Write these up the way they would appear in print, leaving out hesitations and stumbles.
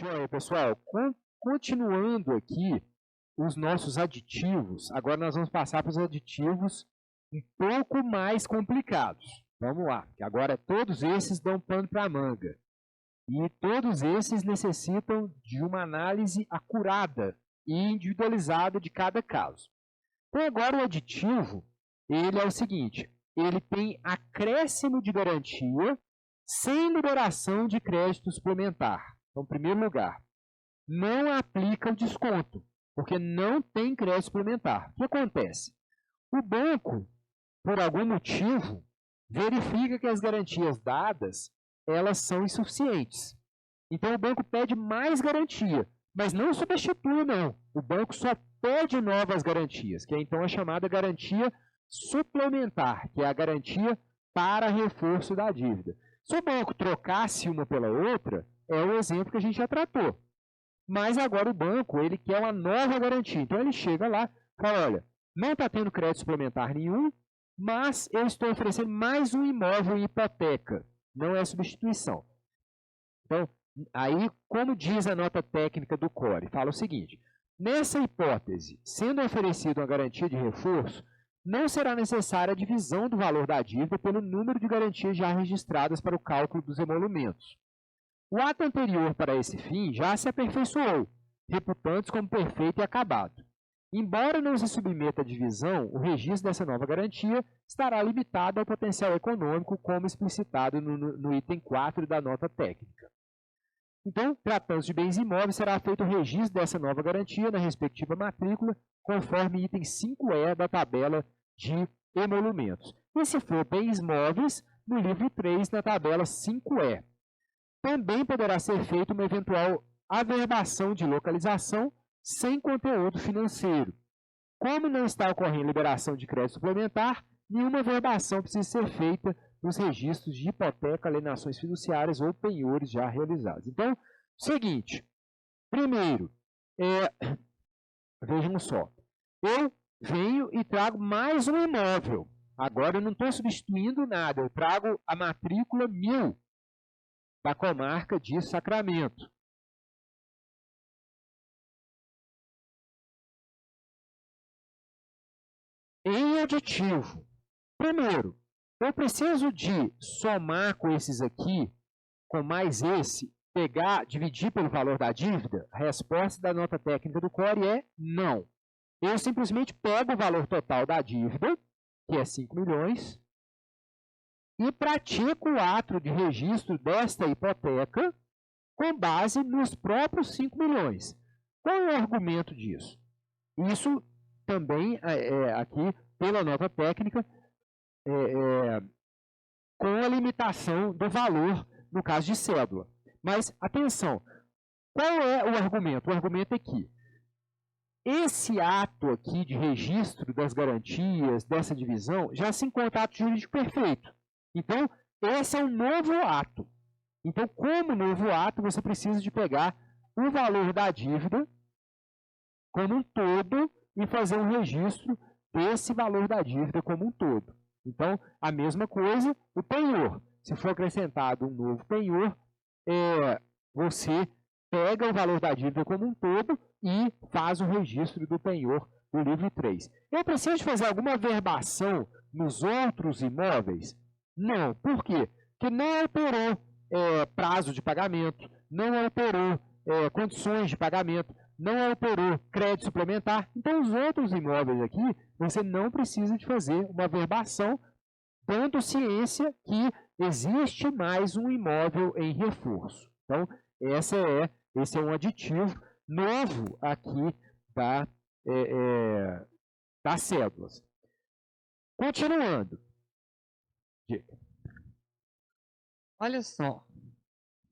Joia, pessoal, continuando aqui os nossos aditivos, agora nós vamos passar para os aditivos um pouco mais complicados. Vamos lá, que agora todos esses dão pano para a manga. E todos esses necessitam de uma análise acurada e individualizada de cada caso. Então agora o aditivo, ele é o seguinte, ele tem acréscimo de garantia sem liberação de crédito suplementar. Então, em primeiro lugar, não aplica o desconto, porque não tem crédito suplementar. O que acontece? O banco, por algum motivo, verifica que as garantias dadas, elas são insuficientes. Então, o banco pede mais garantia, mas não substitui, não. O banco só pede novas garantias, que é então a chamada garantia suplementar, que é a garantia para reforço da dívida. Se o banco trocasse uma pela outra, é o exemplo que a gente já tratou. Mas agora o banco, ele quer uma nova garantia. Então ele chega lá e fala, olha, não está tendo crédito suplementar nenhum, mas eu estou oferecendo mais um imóvel em hipoteca. Não é substituição. Então, aí, como diz a nota técnica do CORE, fala o seguinte, nessa hipótese, sendo oferecida uma garantia de reforço, não será necessária a divisão do valor da dívida pelo número de garantias já registradas para o cálculo dos emolumentos. O ato anterior para esse fim já se aperfeiçoou, reputando-se como perfeito e acabado. Embora não se submeta à divisão, o registro dessa nova garantia estará limitado ao potencial econômico, como explicitado no item 4 da nota técnica. Então, tratando-se de bens imóveis, será feito o registro dessa nova garantia na respectiva matrícula, conforme item 5E da tabela de emolumentos. E se for bens móveis, no livro 3, na tabela 5E. Também poderá ser feita uma eventual averbação de localização sem conteúdo financeiro. Como não está ocorrendo liberação de crédito suplementar, nenhuma averbação precisa ser feita nos registros de hipoteca, alienações fiduciárias ou penhores já realizados. Então, seguinte, primeiro, vejam só, eu venho e trago mais um imóvel. Agora eu não estou substituindo nada, eu trago a matrícula 1000 da comarca de Sacramento. Em aditivo, primeiro, eu preciso de somar com esses aqui, com mais esse, pegar, dividir pelo valor da dívida? A resposta da nota técnica do CORE é não. Eu simplesmente pego o valor total da dívida, que é 5 milhões, e pratico o ato de registro desta hipoteca com base nos próprios 5 milhões. Qual é o argumento disso? Isso também, aqui, pela nota técnica, com a limitação do valor, no caso de cédula. Mas, atenção, qual é o argumento? O argumento é que esse ato aqui de registro das garantias, dessa divisão, já se encontra ato jurídico perfeito. Então, esse é um novo ato. Então, como novo ato, você precisa de pegar o valor da dívida como um todo e fazer um registro desse valor da dívida como um todo. Então, a mesma coisa, o penhor. Se for acrescentado um novo penhor, você pega o valor da dívida como um todo e faz o registro do penhor do livro 3. Eu preciso de fazer alguma averbação nos outros imóveis? Não. Por quê? Porque não alterou prazo de pagamento, não alterou condições de pagamento, não alterou crédito suplementar. Então, os outros imóveis aqui, você não precisa de fazer uma averbação, dando ciência que existe mais um imóvel em reforço. Então, esse é um aditivo novo aqui das cédulas. Continuando. Olha só,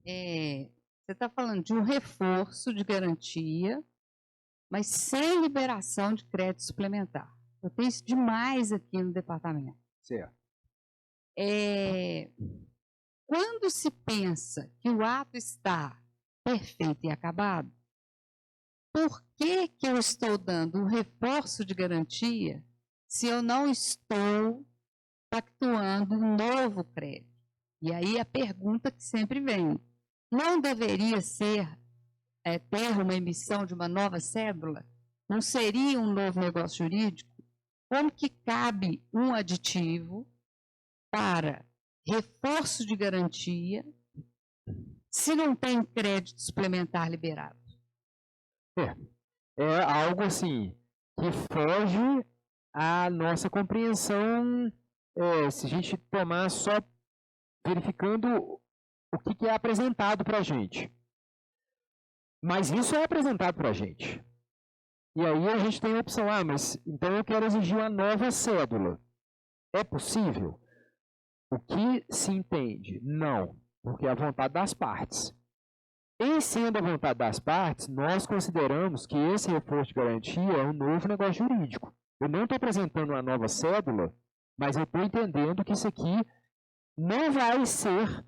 você está falando de um reforço de garantia, mas sem liberação de crédito suplementar. Eu tenho isso demais aqui no departamento. Certo. Quando se pensa que o ato está perfeito e acabado, por que eu estou dando um reforço de garantia se eu não estou pactuando um novo crédito? E aí a pergunta que sempre vem, não deveria ser ter uma emissão de uma nova cédula? Não seria um novo negócio jurídico? Como que cabe um aditivo para reforço de garantia se não tem crédito suplementar liberado? É algo assim que foge à nossa compreensão, se a gente tomar só verificando o que é apresentado para a gente. Mas isso é apresentado para a gente. E aí a gente tem a opção, mas então eu quero exigir uma nova cédula. É possível? O que se entende? Não, porque é a vontade das partes. Em sendo a vontade das partes, nós consideramos que esse reforço de garantia é um novo negócio jurídico. Eu não estou apresentando uma nova cédula, mas eu estou entendendo que isso aqui não vai ser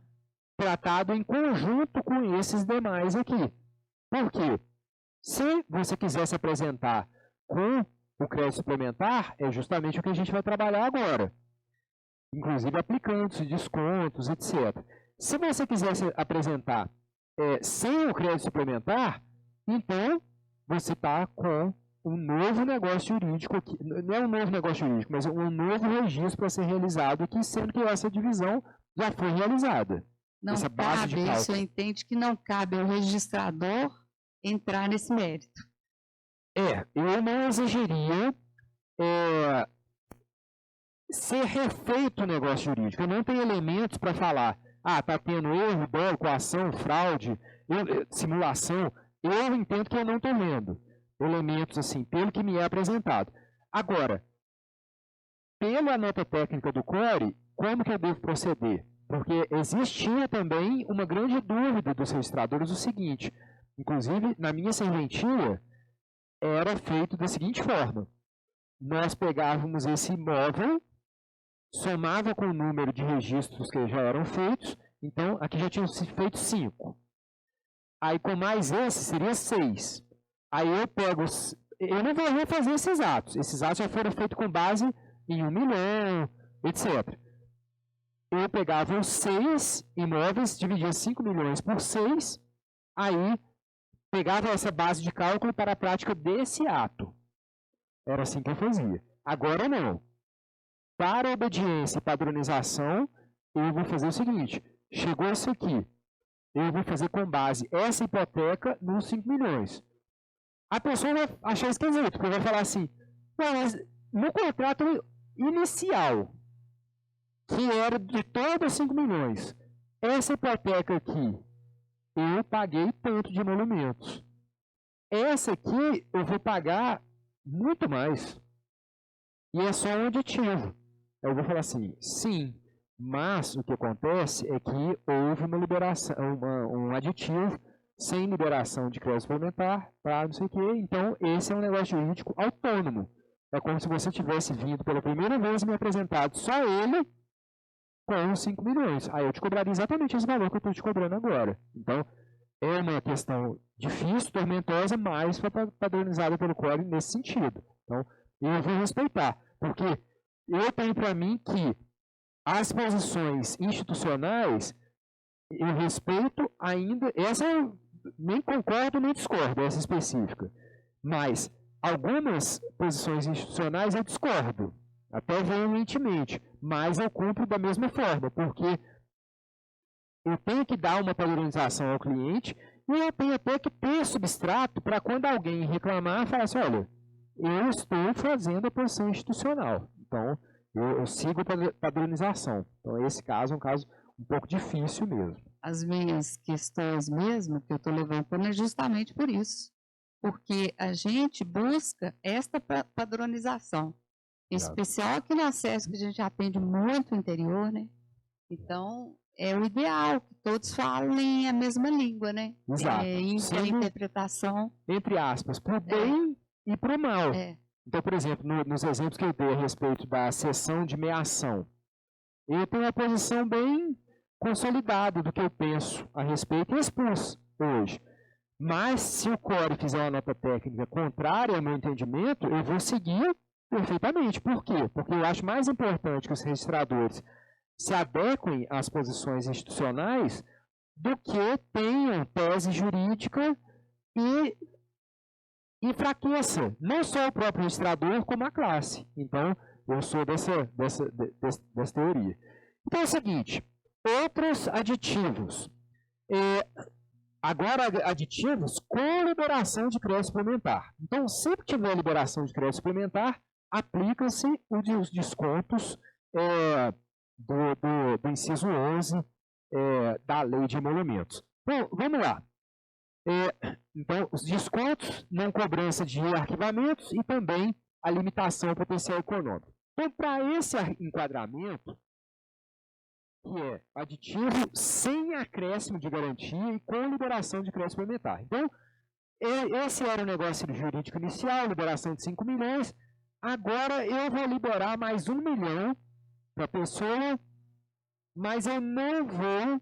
tratado em conjunto com esses demais aqui. Por quê? Se você quiser se apresentar com o crédito suplementar, é justamente o que a gente vai trabalhar agora. Inclusive aplicando-se descontos, etc. Se você quiser se apresentar sem o crédito suplementar, então você está com um novo negócio jurídico aqui. Não é um novo negócio jurídico, mas um novo registro para ser realizado aqui, sendo que essa divisão já foi realizada. Não essa base cabe, de cálculo. isso entende que não cabe ao registrador entrar nesse mérito. Eu não exigiria ser refeito o negócio jurídico. Eu não tenho elementos para falar, está tendo erro, dolo, coação, fraude, simulação. Eu entendo que eu não estou vendo elementos assim, pelo que me é apresentado. Agora, pela nota técnica do CORE, como que eu devo proceder? Porque existia também uma grande dúvida dos registradores o seguinte, inclusive na minha serventia, era feito da seguinte forma: nós pegávamos esse imóvel, somava com o número de registros que já eram feitos, então aqui já tinham sido feitos 5. Aí com mais esse seria 6. Aí eu não vou refazer esses atos já foram feitos com base em 1 milhão, etc. Eu pegava os 6 imóveis, dividia 5 milhões por 6, aí pegava essa base de cálculo para a prática desse ato. Era assim que eu fazia. Agora não. Para obediência e padronização, eu vou fazer o seguinte: chegou isso aqui, eu vou fazer com base essa hipoteca nos 5 milhões. A pessoa vai achar esquisito, porque vai falar assim, mas no contrato inicial, que era de todos os 5 milhões, essa hipoteca aqui, eu paguei tanto de emolumentos. Essa aqui, eu vou pagar muito mais. E é só um aditivo. Eu vou falar assim, sim, mas o que acontece é que houve uma liberação, um aditivo sem liberação de crédito suplementar para não sei o quê. Então, esse é um negócio jurídico autônomo. É como se você tivesse vindo pela primeira vez e me apresentado só ele com os 5 milhões. Aí eu te cobraria exatamente esse valor que eu estou te cobrando agora. Então, é uma questão difícil, tormentosa, mas foi padronizada pelo CORE nesse sentido. Então, eu vou respeitar, porque eu tenho para mim que as posições institucionais, eu respeito ainda, essa eu nem concordo nem discordo, essa específica, mas algumas posições institucionais eu discordo, até veementemente, mas eu cumpro da mesma forma, porque eu tenho que dar uma padronização ao cliente e eu tenho até que ter substrato para quando alguém reclamar, falar assim, olha, eu estou fazendo a posição institucional, então eu sigo a padronização. Então esse caso é um caso um pouco difícil mesmo. As minhas questões mesmo que eu estou levantando é justamente por isso, porque a gente busca esta padronização, em especial aqui na SESC, que a gente atende muito o interior, né? Então, é o ideal que todos falem a mesma língua, né? Exato. Interpretação. Entre aspas, para o bem e para o mal. Então, por exemplo, nos exemplos que eu dei a respeito da sessão de meação, eu tenho uma posição bem consolidada do que eu penso a respeito e expus hoje. Mas, se o CORE fizer uma nota técnica contrária ao meu entendimento, eu vou seguir perfeitamente. Por quê? Porque eu acho mais importante que os registradores se adequem às posições institucionais do que tenham tese jurídica e enfraqueça não só o próprio registrador, como a classe. Então, eu sou dessa teoria. Então é o seguinte, outros aditivos. Agora, aditivos com liberação de crédito suplementar. Então, sempre que tiver liberação de crédito suplementar, aplica-se os descontos do inciso 11 da Lei de Emolumentos. Então, vamos lá. Então, os descontos, não cobrança de arquivamentos e também a limitação ao potencial econômico. Então, para esse enquadramento, que é aditivo sem acréscimo de garantia e com liberação de crédito suplementar. Então, esse era o negócio jurídico inicial, liberação de 5 milhões. Agora eu vou liberar mais 1 milhão para a pessoa, mas eu não vou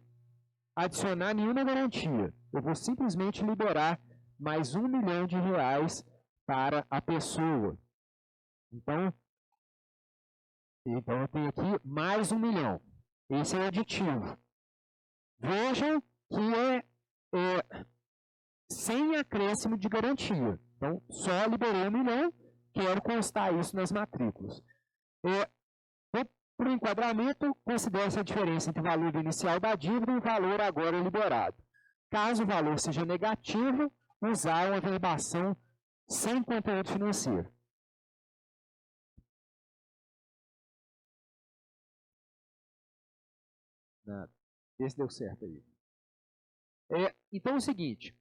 adicionar nenhuma garantia. Eu vou simplesmente liberar mais 1 milhão de reais para a pessoa. Então eu tenho aqui mais 1 milhão. Esse é o aditivo. Vejam que é sem acréscimo de garantia. Então, só liberei 1 milhão, quero constar isso nas matrículas. Para o enquadramento, considere-se a diferença entre o valor inicial da dívida e o valor agora liberado. Caso o valor seja negativo, usar uma verbação sem conteúdo financeiro. Nada. Esse deu certo aí. Então é o seguinte,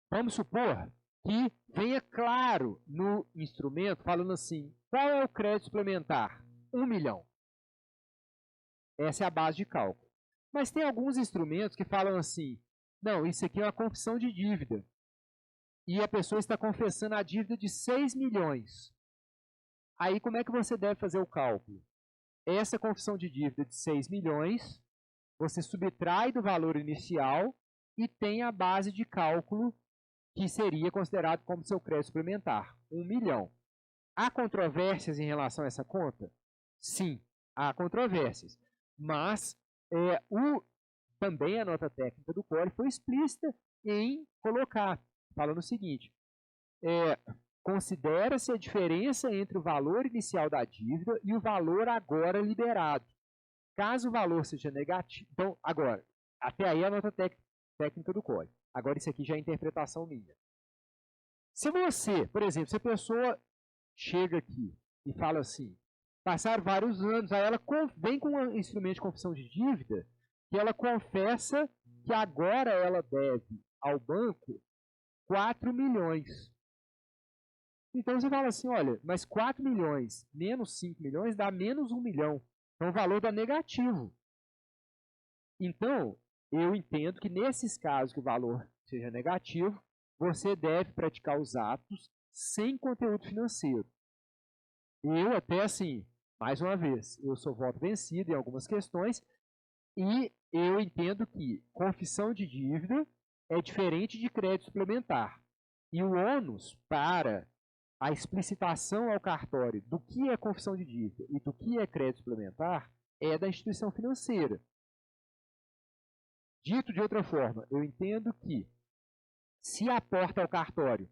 vamos supor que venha claro no instrumento, falando assim, qual é o crédito suplementar? 1 milhão. Essa é a base de cálculo. Mas tem alguns instrumentos que falam assim, não, isso aqui é uma confissão de dívida. E a pessoa está confessando a dívida de 6 milhões. Aí como é que você deve fazer o cálculo? Essa confissão de dívida de 6 milhões, você subtrai do valor inicial e tem a base de cálculo que seria considerado como seu crédito suplementar, 1 milhão. Há controvérsias em relação a essa conta? Sim, há controvérsias. Mas também a nota técnica do CORE foi explícita em colocar, falando o seguinte, considera-se a diferença entre o valor inicial da dívida e o valor agora liberado. Caso o valor seja negativo... Então, agora, até aí a nota técnica do CORE. Agora, isso aqui já é interpretação minha. Se você, por exemplo, se a pessoa chega aqui e fala assim, passaram vários anos, aí ela vem com um instrumento de confissão de dívida, que ela confessa que agora ela deve ao banco 4 milhões. Então você fala assim, olha, mas 4 milhões menos 5 milhões dá menos 1 milhão. Então o valor dá negativo. Então, eu entendo que nesses casos que o valor seja negativo, você deve praticar os atos sem conteúdo financeiro. Eu até assim, mais uma vez, eu sou voto vencido em algumas questões e eu entendo que confissão de dívida é diferente de crédito suplementar. E o ônus para a explicitação ao cartório do que é confissão de dívida e do que é crédito suplementar é da instituição financeira. Dito de outra forma, eu entendo que se aporta ao cartório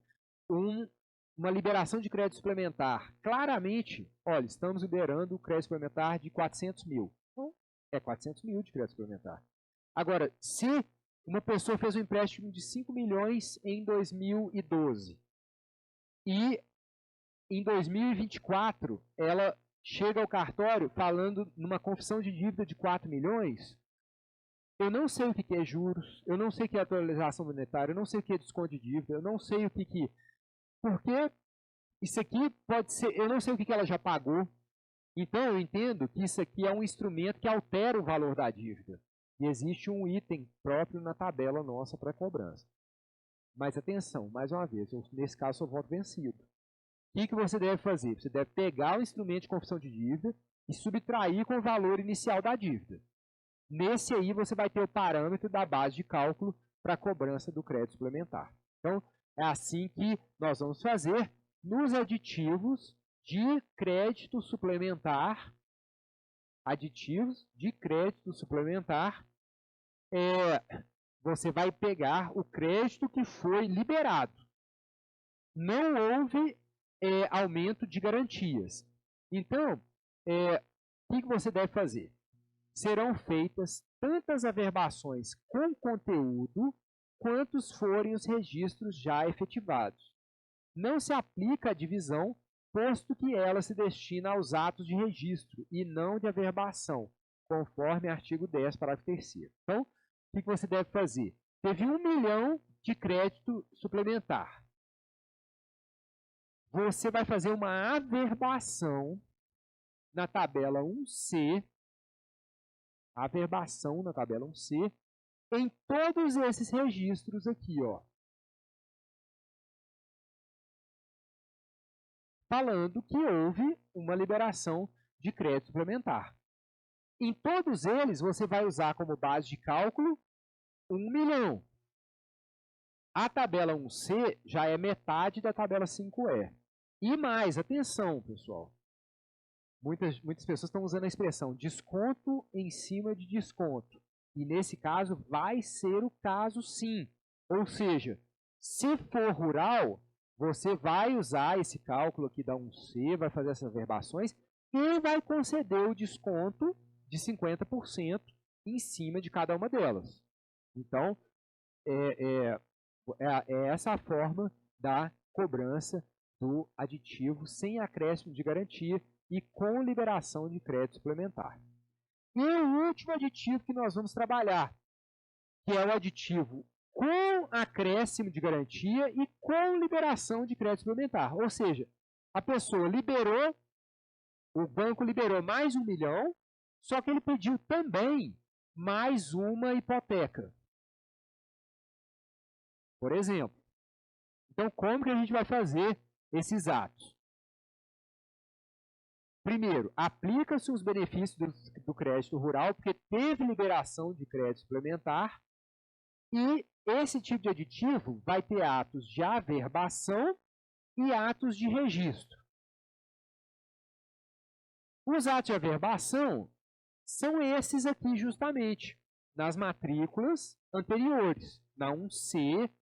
uma liberação de crédito suplementar, claramente, olha, estamos liberando o crédito suplementar de 400 mil. Então, é 400 mil de crédito suplementar. Agora, se uma pessoa fez um empréstimo de 5 milhões em 2012 e em 2024 ela chega ao cartório falando numa confissão de dívida de 4 milhões, eu não sei o que é juros, eu não sei o que é atualização monetária, eu não sei o que é desconto de dívida, eu não sei o que... Porque isso aqui pode ser... Eu não sei o que ela já pagou. Então, eu entendo que isso aqui é um instrumento que altera o valor da dívida. E existe um item próprio na tabela nossa para cobrança. Mas atenção, mais uma vez, nesse caso eu voto vencido. O que você deve fazer? Você deve pegar o instrumento de confissão de dívida e subtrair com o valor inicial da dívida. Nesse aí você vai ter o parâmetro da base de cálculo para a cobrança do crédito suplementar. Então, é assim que nós vamos fazer nos aditivos de crédito suplementar, você vai pegar o crédito que foi liberado. Não houve aumento de garantias. Então, o que você deve fazer? Serão feitas tantas averbações com conteúdo quantos forem os registros já efetivados. Não se aplica a divisão, posto que ela se destina aos atos de registro e não de averbação, conforme artigo 10, parágrafo 3º. Então, o que você deve fazer? Teve 1 milhão de crédito suplementar. Você vai fazer uma averbação na tabela 1C, averbação na tabela 1C, em todos esses registros aqui, ó. Falando que houve uma liberação de crédito suplementar. Em todos eles, você vai usar como base de cálculo 1 milhão. A tabela 1C já é metade da tabela 5E. E mais, atenção, pessoal. Muitas pessoas estão usando a expressão desconto em cima de desconto. E nesse caso, vai ser o caso sim. Ou seja, se for rural, você vai usar esse cálculo aqui da 1C, vai fazer essas averbações e vai conceder o desconto de 50% em cima de cada uma delas. Então, é essa a forma da cobrança do aditivo sem acréscimo de garantia e com liberação de crédito suplementar. E o último aditivo que nós vamos trabalhar, que é o aditivo com acréscimo de garantia e com liberação de crédito suplementar. Ou seja, a pessoa liberou, o banco liberou mais 1 milhão, só que ele pediu também mais uma hipoteca. Por exemplo. Então, como que a gente vai fazer esses atos? Primeiro, aplica-se os benefícios do crédito rural, porque teve liberação de crédito suplementar, e esse tipo de aditivo vai ter atos de averbação e atos de registro. Os atos de averbação são esses aqui justamente, nas matrículas anteriores, na 1C,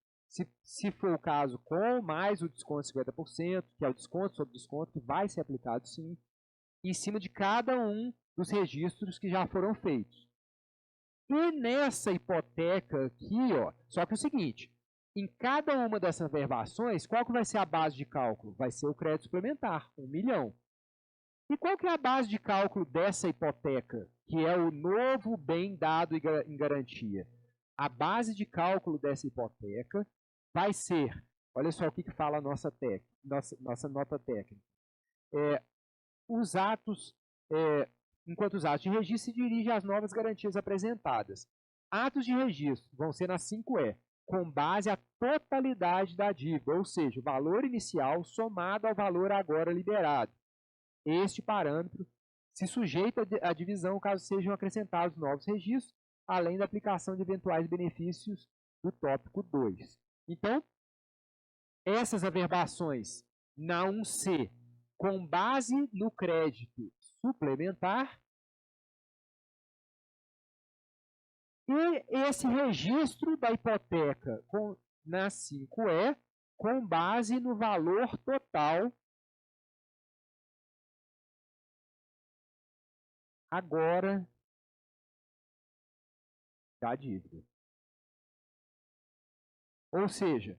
se for o caso com mais o desconto de 50%, que é o desconto sobre desconto, que vai ser aplicado sim, em cima de cada um dos registros que já foram feitos. E nessa hipoteca aqui, ó, só que é o seguinte, em cada uma dessas averbações, qual que vai ser a base de cálculo? Vai ser o crédito suplementar, 1 milhão. E qual que é a base de cálculo dessa hipoteca, que é o novo bem dado em garantia? A base de cálculo dessa hipoteca vai ser, olha só o que fala a nossa nota técnica. Os atos, enquanto os atos de registro se dirigem às novas garantias apresentadas. Atos de registro vão ser na 5E, com base à totalidade da dívida, ou seja, o valor inicial somado ao valor agora liberado. Este parâmetro se sujeita à divisão caso sejam acrescentados novos registros, além da aplicação de eventuais benefícios do tópico 2. Então, essas averbações na 1C, com base no crédito suplementar, e esse registro da hipoteca na 5E, com base no valor total agora da dívida. Ou seja,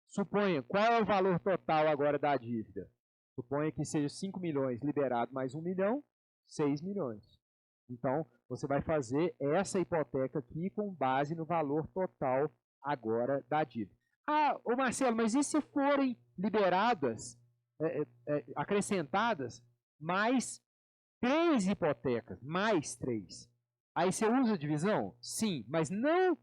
suponha, qual é o valor total agora da dívida? Suponha que seja 5 milhões liberado mais 1 milhão, 6 milhões. Então, você vai fazer essa hipoteca aqui com base no valor total agora da dívida. Ah, ô Marcelo, mas e se forem liberadas, acrescentadas, mais 3 hipotecas, mais 3? Aí você usa a divisão? Sim, mas não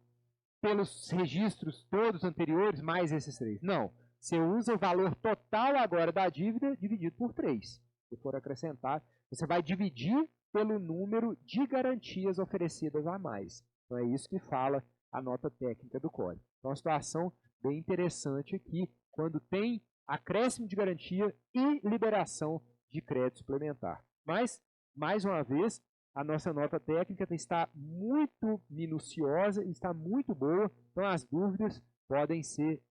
pelos registros todos anteriores, mais esses 3. Não, você usa o valor total agora da dívida dividido por 3. Se for acrescentar, você vai dividir pelo número de garantias oferecidas a mais. Então é isso que fala a nota técnica do código. Então, uma situação bem interessante aqui, quando tem acréscimo de garantia e liberação de crédito suplementar. Mas, mais uma vez, a nossa nota técnica está muito minuciosa, está muito boa, então as dúvidas podem ser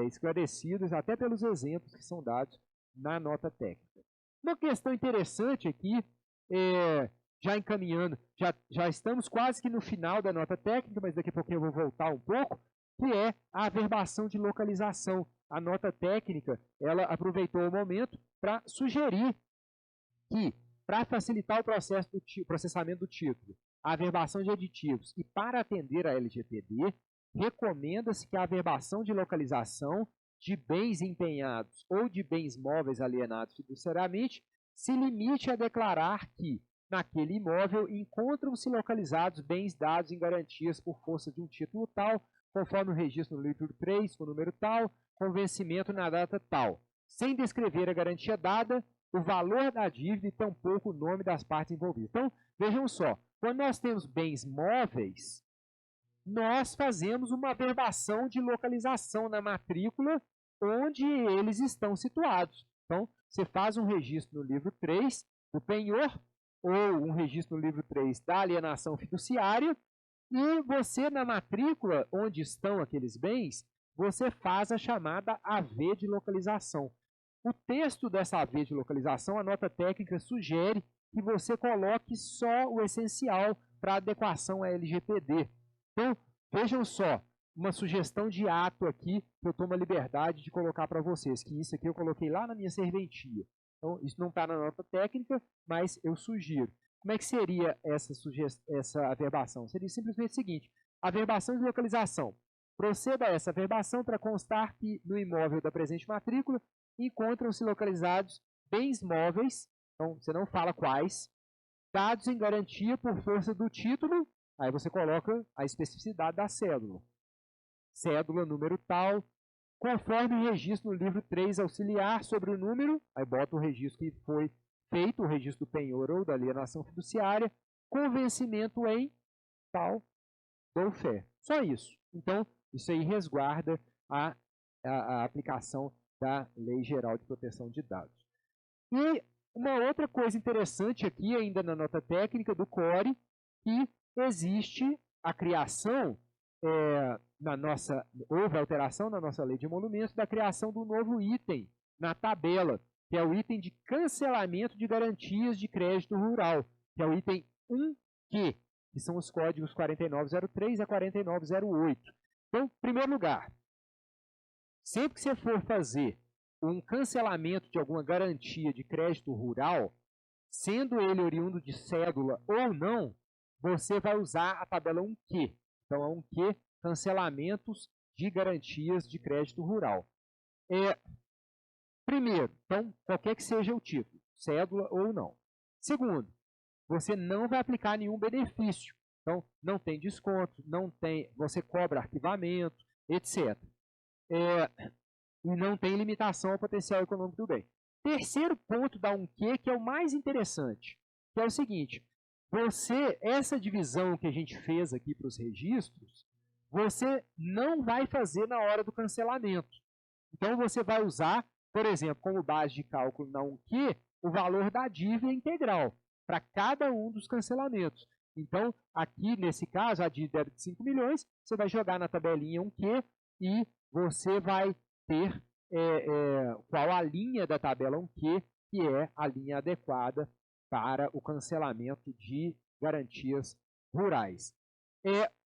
esclarecidas até pelos exemplos que são dados na nota técnica. Uma questão interessante aqui, já encaminhando, já estamos quase que no final da nota técnica, mas daqui a pouquinho eu vou voltar um pouco, que é a averbação de localização. A nota técnica, ela aproveitou o momento para sugerir que, para facilitar o processo processamento do título, a averbação de aditivos e para atender a LGPD, recomenda-se que a averbação de localização de bens empenhados ou de bens móveis alienados fiduciariamente se limite a declarar que, naquele imóvel, encontram-se localizados bens dados em garantias por força de um título tal, conforme o registro no livro 3, com o número tal, com vencimento na data tal, sem descrever a garantia dada, o valor da dívida e tampouco o nome das partes envolvidas. Então, vejam só, quando nós temos bens móveis, nós fazemos uma averbação de localização na matrícula onde eles estão situados. Então, você faz um registro no livro 3 do penhor, ou um registro no livro 3 da alienação fiduciária, e você, na matrícula onde estão aqueles bens, você faz a chamada AV de localização. O texto dessa AV de localização, a nota técnica sugere que você coloque só o essencial para adequação à LGPD. Então, vejam só, uma sugestão de ato aqui que eu tomo a liberdade de colocar para vocês, que isso aqui eu coloquei lá na minha serventia. Então, isso não está na nota técnica, mas eu sugiro. Como é que seria essa averbação? Seria simplesmente o seguinte: averbação de localização. Proceda a essa averbação para constar que no imóvel da presente matrícula encontram-se localizados bens móveis, então você não fala quais, dados em garantia por força do título, aí você coloca a especificidade da cédula. Cédula, número tal, conforme o registro no livro 3 auxiliar sobre o número, aí bota o registro que foi feito, o registro do penhor ou da alienação fiduciária, com vencimento em tal, dou fé. Só isso. Então, isso aí resguarda a aplicação da Lei Geral de Proteção de Dados. E uma outra coisa interessante aqui, ainda na nota técnica do CORE, que existe a criação, houve alteração na nossa lei de emolumentos, da criação do novo item na tabela, que é o item de cancelamento de garantias de crédito rural, que é o item 1Q, que são os códigos 4903 a 4908. Então, em primeiro lugar, sempre que você for fazer um cancelamento de alguma garantia de crédito rural, sendo ele oriundo de cédula ou não, você vai usar a tabela 1Q. Então, é 1Q, cancelamentos de garantias de crédito rural. Primeiro, então, qualquer que seja o título, cédula ou não. Segundo, você não vai aplicar nenhum benefício. Então, não tem desconto, você cobra arquivamento, etc. E não tem limitação ao potencial econômico do bem. Terceiro ponto da 1Q, que é o mais interessante, que é o seguinte: essa divisão que a gente fez aqui para os registros, você não vai fazer na hora do cancelamento. Então, você vai usar, por exemplo, como base de cálculo na 1Q, o valor da dívida integral para cada um dos cancelamentos. Então, aqui, nesse caso, a dívida era de 5 milhões, você vai jogar na tabelinha 1Q e você vai ter qual a linha da tabela 1Q, que é a linha adequada para o cancelamento de garantias rurais.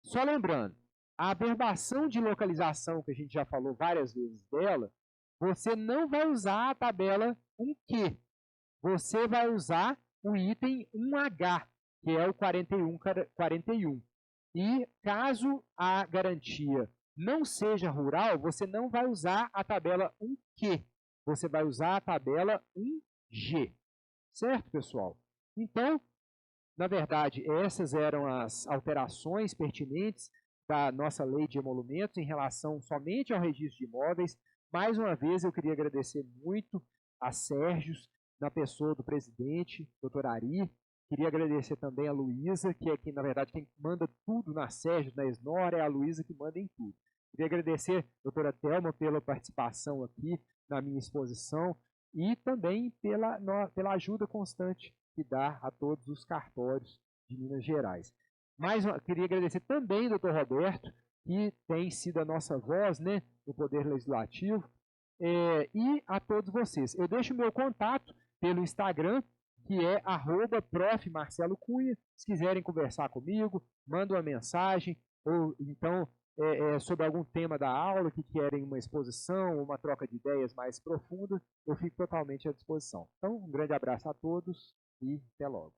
Só lembrando, a averbação de localização, que a gente já falou várias vezes dela, você não vai usar a tabela 1Q, você vai usar o item 1H, que é o 4141. E caso a garantia não seja rural, você não vai usar a tabela 1Q, você vai usar a tabela 1G. Certo, pessoal? Então, na verdade, essas eram as alterações pertinentes da nossa lei de emolumentos em relação somente ao registro de imóveis. Mais uma vez, eu queria agradecer muito a Sérgio, na pessoa do presidente, doutor Ari. Queria agradecer também a Luísa, que é quem, na verdade, quem manda tudo na Sérgio, na Esnor, é a Luísa que manda em tudo. Queria agradecer a doutora Thelma pela participação aqui na minha exposição e também pela ajuda constante que dá a todos os cartórios de Minas Gerais. Mas queria agradecer também ao Dr. Roberto, que tem sido a nossa voz, né, no Poder Legislativo, e a todos vocês. Eu deixo o meu contato pelo Instagram, que é @profmarcelocunha. Se quiserem conversar comigo, manda uma mensagem, ou então sobre algum tema da aula, que querem uma exposição, uma troca de ideias mais profunda, eu fico totalmente à disposição. Então, um grande abraço a todos e até logo.